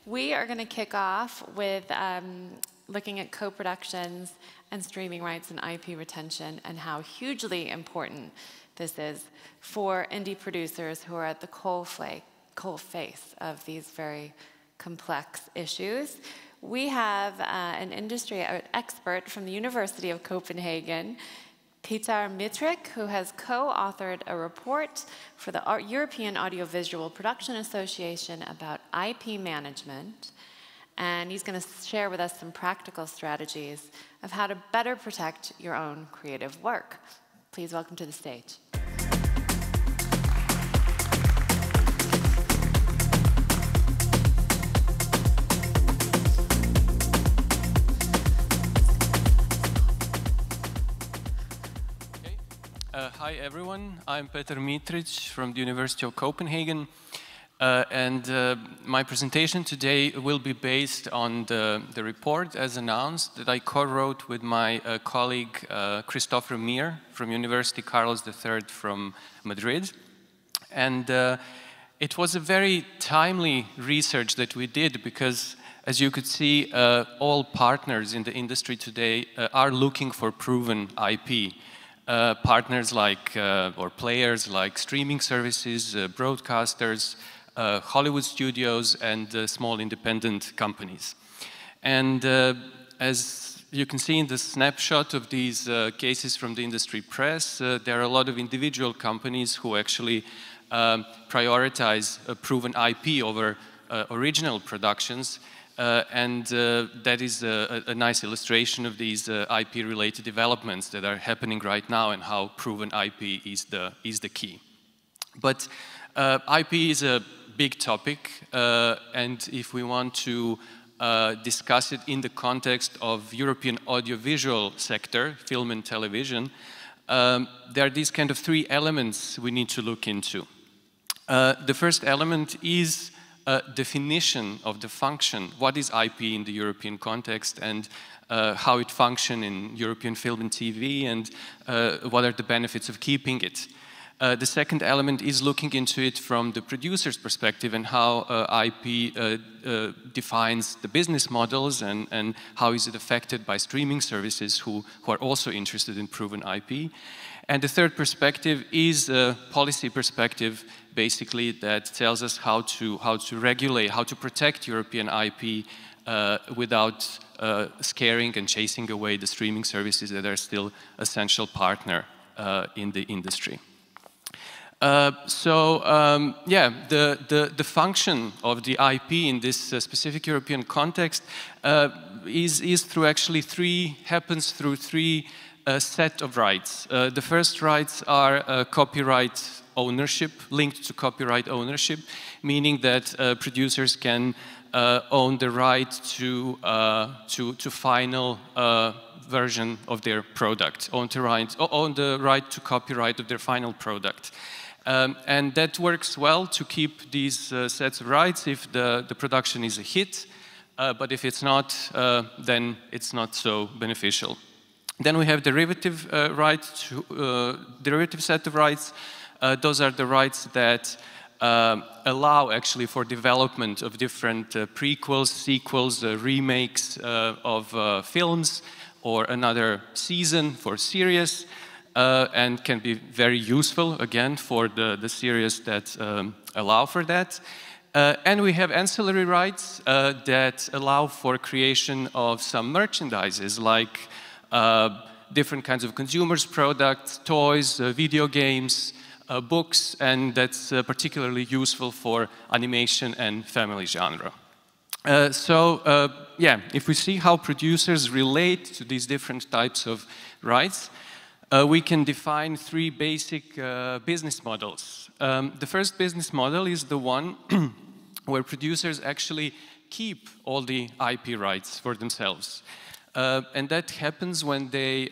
We are going to kick off with looking at co-productions and streaming rights and IP retention and how hugely important this is for indie producers who are at the coalface of these very complex issues. We have an industry expert from the University of Copenhagen, Petar Mitric, who has co-authored a report for the European Audiovisual Production Association about IP management. And he's going to share with us some practical strategies of how to better protect your own creative work. Please welcome to the stage. Hi everyone, I'm Petar Mitric from the University of Copenhagen, and my presentation today will be based on the report as announced that I co-wrote with my colleague Christopher Mir from University Carlos III from Madrid. And it was a very timely research that we did because, as you could see, all partners in the industry today are looking for proven IP. Partners like, or players like streaming services, broadcasters, Hollywood studios, and small independent companies. And as you can see in the snapshot of these cases from the industry press, there are a lot of individual companies who actually prioritize proven IP over original productions. And that is a nice illustration of these IP-related developments that are happening right now and how proven IP is the key. But IP is a big topic, and if we want to discuss it in the context of European audiovisual sector, film and television, there are these kind of three elements we need to look into. The first element is definition of the function. What is IP in the European context, and how it functions in European film and TV, and what are the benefits of keeping it. The second element is looking into it from the producer's perspective and how IP defines the business models and how is it affected by streaming services who are also interested in proven IP. And the third perspective is a policy perspective, basically, that tells us how to regulate, how to protect European IP without scaring and chasing away the streaming services that are still essential partner in the industry. The function of the IP in this specific European context is through actually happens through three set of rights. The first rights are copyright ownership, linked to copyright ownership, meaning that producers can own the right to final version of their product, own the right to copyright of their final product. And that works well to keep these sets of rights if the production is a hit, but if it's not, then it's not so beneficial. Then we have derivative derivative set of rights. Those are the rights that allow actually for development of different prequels, sequels, remakes of films, or another season for series, and can be very useful, again, for the series that allow for that. And we have ancillary rights that allow for creation of some merchandises, like different kinds of consumers products, toys, video games, books, and that's particularly useful for animation and family genre. If we see how producers relate to these different types of rights, we can define three basic business models. The first business model is the one where producers actually keep all the IP rights for themselves. And that happens when they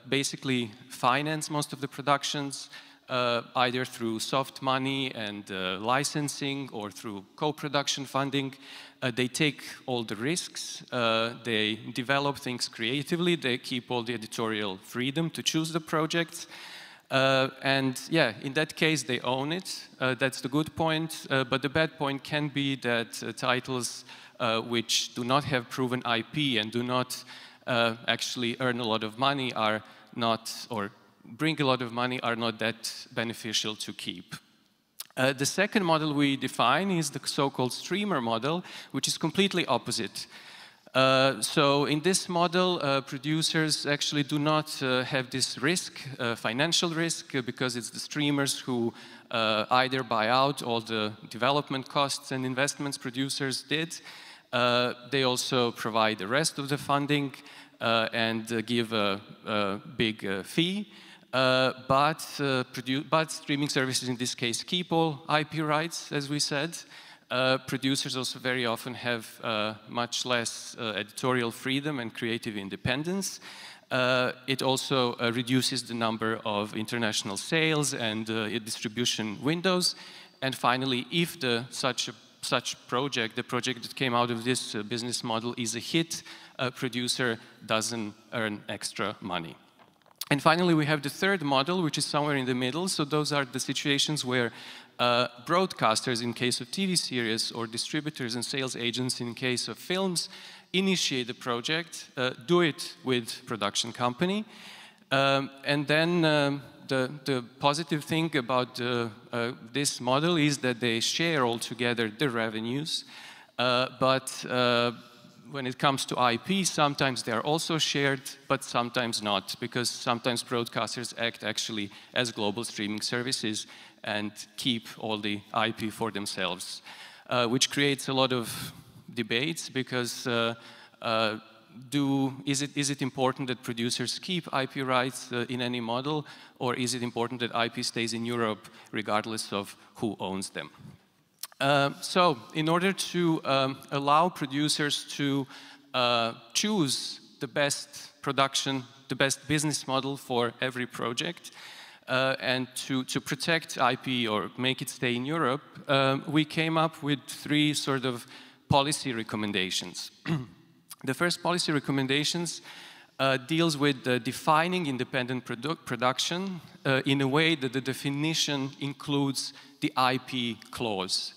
basically finance most of the productions, either through soft money and licensing or through co-production funding. They take all the risks, they develop things creatively, they keep all the editorial freedom to choose the projects, And yeah, in that case, they own it. That's the good point. But the bad point can be that titles which do not have proven IP and do not actually earn a lot of money are not, or bring a lot of money, are not that beneficial to keep. The second model we define is the so-called streamer model, which is completely opposite. So in this model, producers actually do not have this risk, financial risk, because it's the streamers who either buy out all the development costs and investments producers did. They also provide the rest of the funding and give a big fee. But streaming services in this case keep all IP rights, as we said. Producers also very often have much less editorial freedom and creative independence. It also reduces the number of international sales and distribution windows. And finally, if such project, the project that came out of this business model, is a hit, a producer doesn't earn extra money. And finally, we have the third model, which is somewhere in the middle. So those are the situations where broadcasters, in case of TV series, or distributors and sales agents, in case of films, initiate the project, do it with production company, and then the positive thing about this model is that they share altogether the revenues, but when it comes to IP, sometimes they are also shared, but sometimes not, because sometimes broadcasters act actually as global streaming services and keep all the IP for themselves, which creates a lot of debates, because is it important that producers keep IP rights in any model, or is it important that IP stays in Europe regardless of who owns them? So, in order to allow producers to choose the best production, the best business model for every project, and to protect IP or make it stay in Europe, we came up with three sort of policy recommendations. The first policy recommendations deals with defining independent production in a way that the definition includes the IP clause.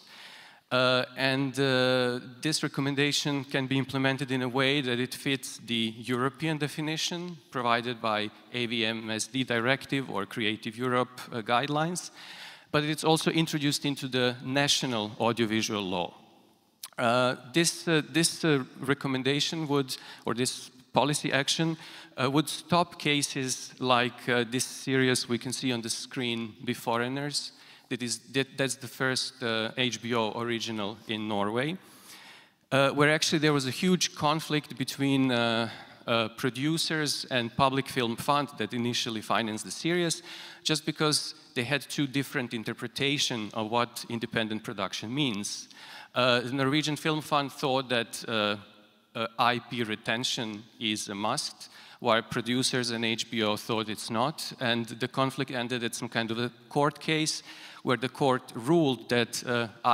This recommendation can be implemented in a way that it fits the European definition provided by AVMSD directive or Creative Europe guidelines, but it's also introduced into the national audiovisual law. This recommendation would, or this policy action, would stop cases like this series we can see on the screen, Beforeigners. That's the first HBO original in Norway, where actually there was a huge conflict between producers and public film fund that initially financed the series, just because they had two different interpretations of what independent production means. The Norwegian Film Fund thought that IP retention is a must, while producers and HBO thought it's not, and the conflict ended at some kind of a court case where the court ruled that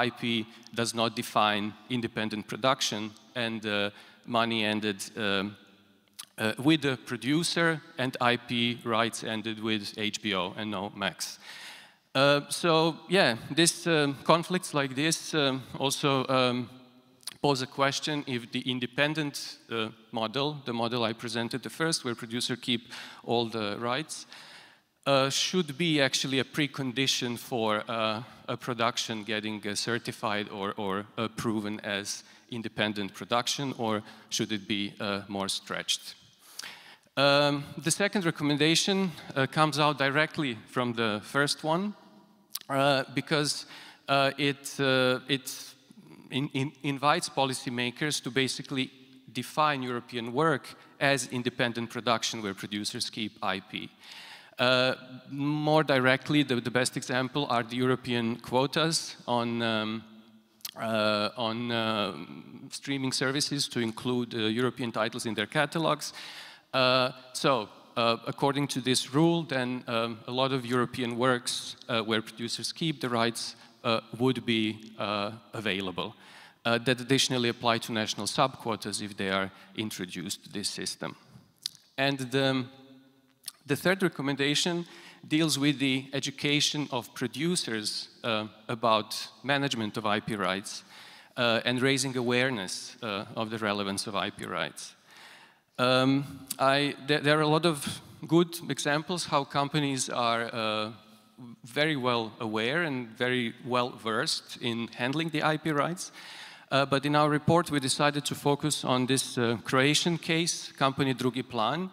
IP does not define independent production, and money ended with the producer, and IP rights ended with HBO and no Max. So yeah, this conflicts like this also pose a question if the independent model, the model I presented the first, where producers keep all the rights, should be actually a precondition for a production getting certified or proven as independent production, or should it be more stretched? The second recommendation comes out directly from the first one, because it invites policymakers to basically define European work as independent production where producers keep IP. More directly, the best example are the European quotas on streaming services to include European titles in their catalogs. According to this rule, then a lot of European works where producers keep the rights would be available. That additionally apply to national sub-quotas if they are introduced to this system. And the third recommendation deals with the education of producers about management of IP rights and raising awareness of the relevance of IP rights. There are a lot of good examples how companies are very well aware and very well versed in handling the IP rights. But in our report, we decided to focus on this Croatian case, company Drugi Plan,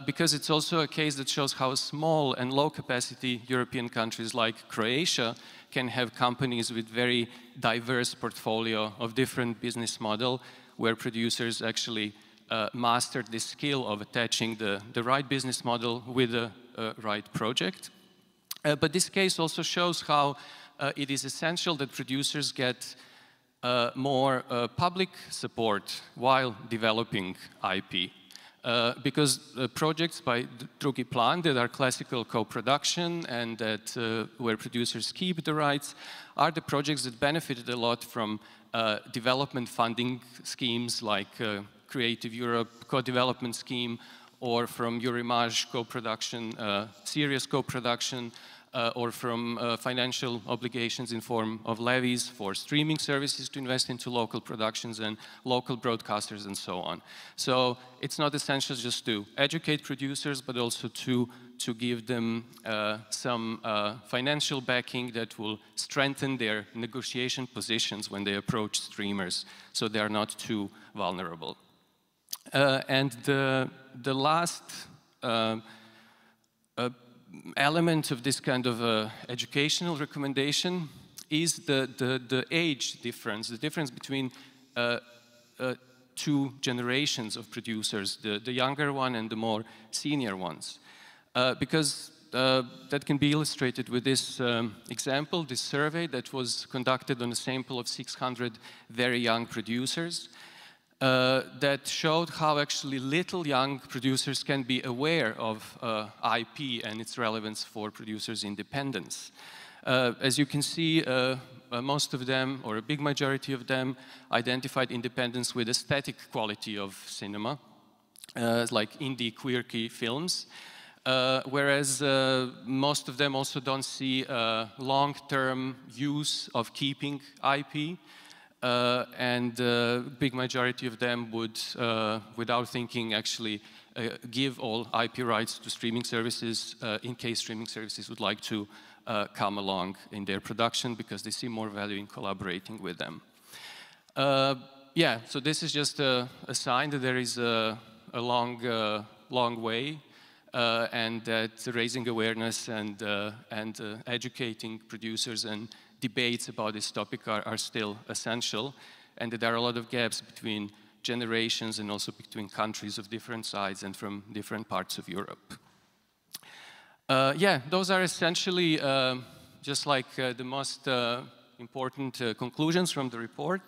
because it's also a case that shows how small and low-capacity European countries like Croatia can have companies with very diverse portfolio of different business model, where producers actually mastered this skill of attaching the right business model with the right project. But this case also shows how it is essential that producers get more public support while developing IP. Because projects by Drugi Plan that are classical co-production and that where producers keep the rights are the projects that benefited a lot from development funding schemes like Creative Europe co-development scheme, or from Eurimage co-production, serious co-production, or from financial obligations in form of levies for streaming services to invest into local productions and local broadcasters and so on. So it's not essential just to educate producers, but also to give them some financial backing that will strengthen their negotiation positions when they approach streamers, so they are not too vulnerable. And the last element of this kind of educational recommendation is the age difference, the difference between two generations of producers, the younger one and the more senior ones. Because that can be illustrated with this example, this survey that was conducted on a sample of 600 very young producers. That showed how actually little young producers can be aware of IP and its relevance for producers' independence. As you can see, most of them, or a big majority of them, identified independence with aesthetic quality of cinema, like indie quirky films, whereas most of them also don't see long-term use of keeping IP. And the big majority of them would, without thinking, actually give all IP rights to streaming services in case streaming services would like to come along in their production, because they see more value in collaborating with them. Yeah, so this is just a sign that there is a long way, and that raising awareness and educating producers and debates about this topic are still essential, and that there are a lot of gaps between generations and also between countries of different sides and from different parts of Europe. Yeah, those are essentially just like the most important conclusions from the report.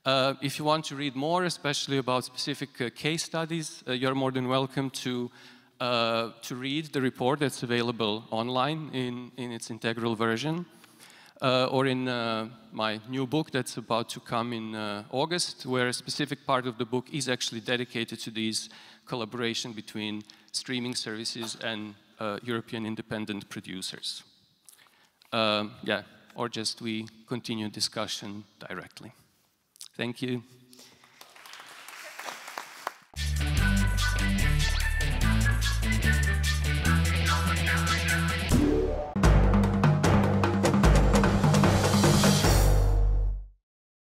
If you want to read more, especially about specific case studies, you're more than welcome to read the report that's available online in its integral version. Or in my new book that's about to come in August, where a specific part of the book is actually dedicated to these collaboration between streaming services and European independent producers. Yeah, or just we continue discussion directly. Thank you.